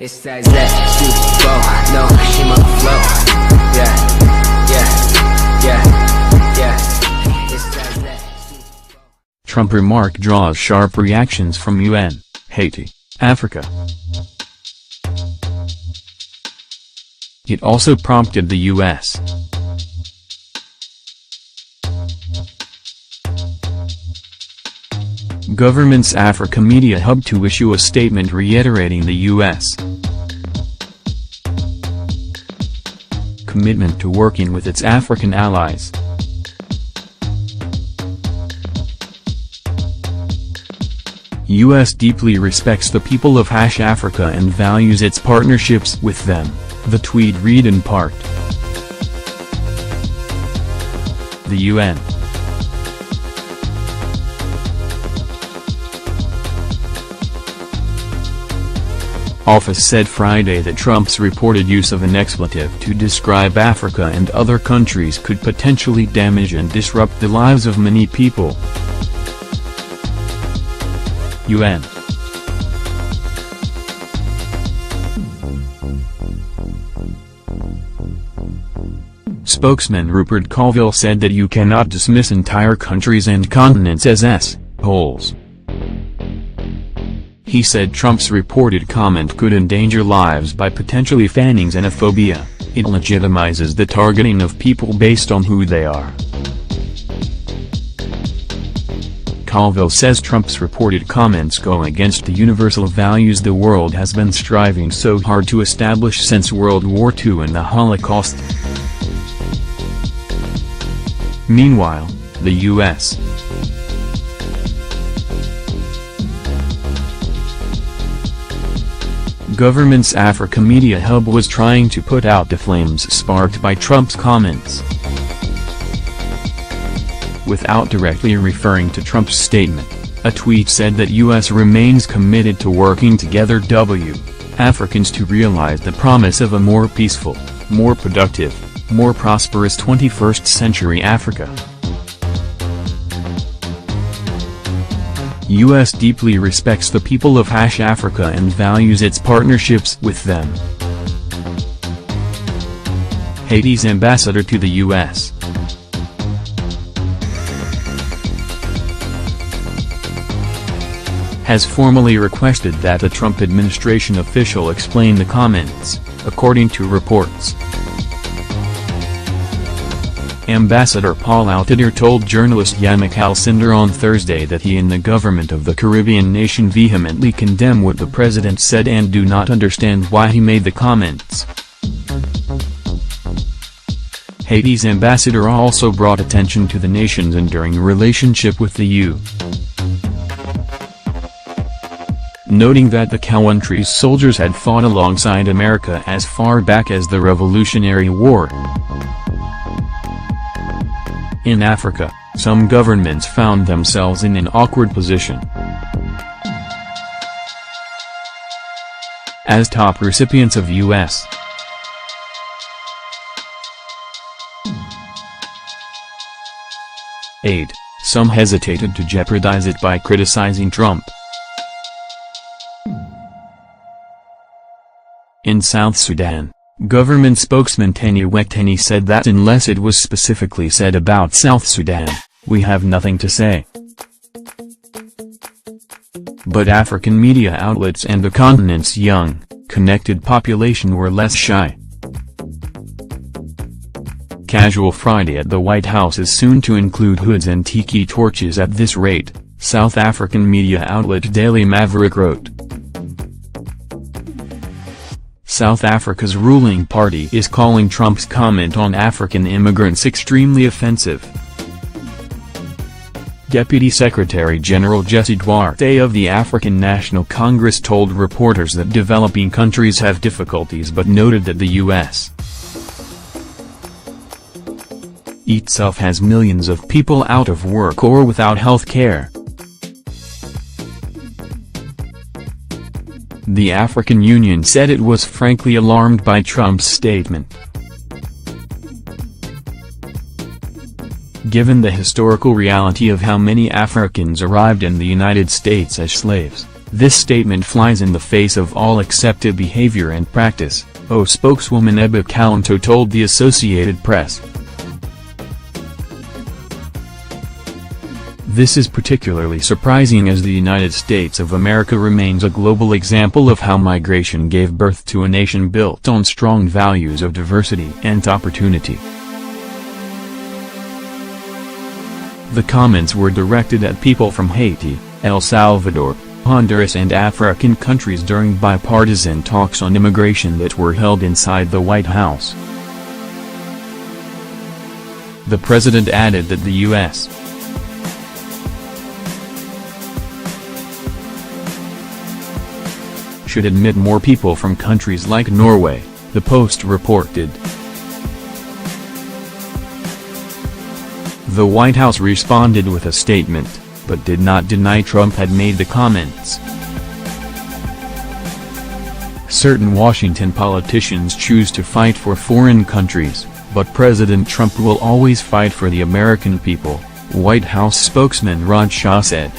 It's that flow, no, she my flow. Yeah, yeah, yeah, yeah. It's that Trump remark draws sharp reactions from Nguyen, Haiti, Africa. It also prompted the U.S. government's Africa media hub to issue a statement reiterating the U.S. commitment to working with its African allies. U.S. deeply respects the people of Africa and values its partnerships with them, the tweet read in part. The UN office said Friday that Trump's reported use of an expletive to describe Africa and other countries could potentially damage and disrupt the lives of many people. UN spokesman Rupert Colville said that you cannot dismiss entire countries and continents as s-holes. He said Trump's reported comment could endanger lives by potentially fanning xenophobia. It legitimizes the targeting of people based on who they are. Colville says Trump's reported comments go against the universal values the world has been striving so hard to establish since World War II and the Holocaust. Meanwhile, the U.S. government's Africa media hub was trying to put out the flames sparked by Trump's comments. Without directly referring to Trump's statement, a tweet said that U.S. remains committed to working together Africans to realize the promise of a more peaceful, more productive, more prosperous 21st century Africa. U.S. deeply respects the people of Africa and values its partnerships with them. Haiti's ambassador to the U.S. has formally requested that a Trump administration official explain the comments, according to reports. Ambassador Paul Altider told journalist Yamik Alcindor on Thursday that he and the government of the Caribbean nation vehemently condemn what the president said and do not understand why he made the comments. Haiti's ambassador also brought attention to the nation's enduring relationship with the U.S. noting that the country's soldiers had fought alongside America as far back as the Revolutionary War. In Africa, some governments found themselves in an awkward position. As top recipients of U.S. aid, some hesitated to jeopardize it by criticizing Trump. In South Sudan, government spokesman Tani Wektani said that unless it was specifically said about South Sudan, we have nothing to say. But African media outlets and the continent's young, connected population were less shy. Casual Friday at the White House is soon to include hoods and tiki torches at this rate, South African media outlet Daily Maverick wrote. South Africa's ruling party is calling Trump's comment on African immigrants extremely offensive. Deputy Secretary General Jesse Duarte of the African National Congress told reporters that developing countries have difficulties but noted that the U.S. itself has millions of people out of work or without health care. The African Union said it was frankly alarmed by Trump's statement. Given the historical reality of how many Africans arrived in the United States as slaves, This statement flies in the face of all accepted behavior and practice, spokeswoman Eba Kalanto told the Associated Press. This is particularly surprising as the United States of America remains a global example of how migration gave birth to a nation built on strong values of diversity and opportunity. The comments were directed at people from Haiti, El Salvador, Honduras and African countries during bipartisan talks on immigration that were held inside the White House. The president added that the U.S. should admit more people from countries like Norway, the Post reported. The White House responded with a statement, but did not deny Trump had made the comments. Certain Washington politicians choose to fight for foreign countries, but President Trump will always fight for the American people, White House spokesman Rod Shah said.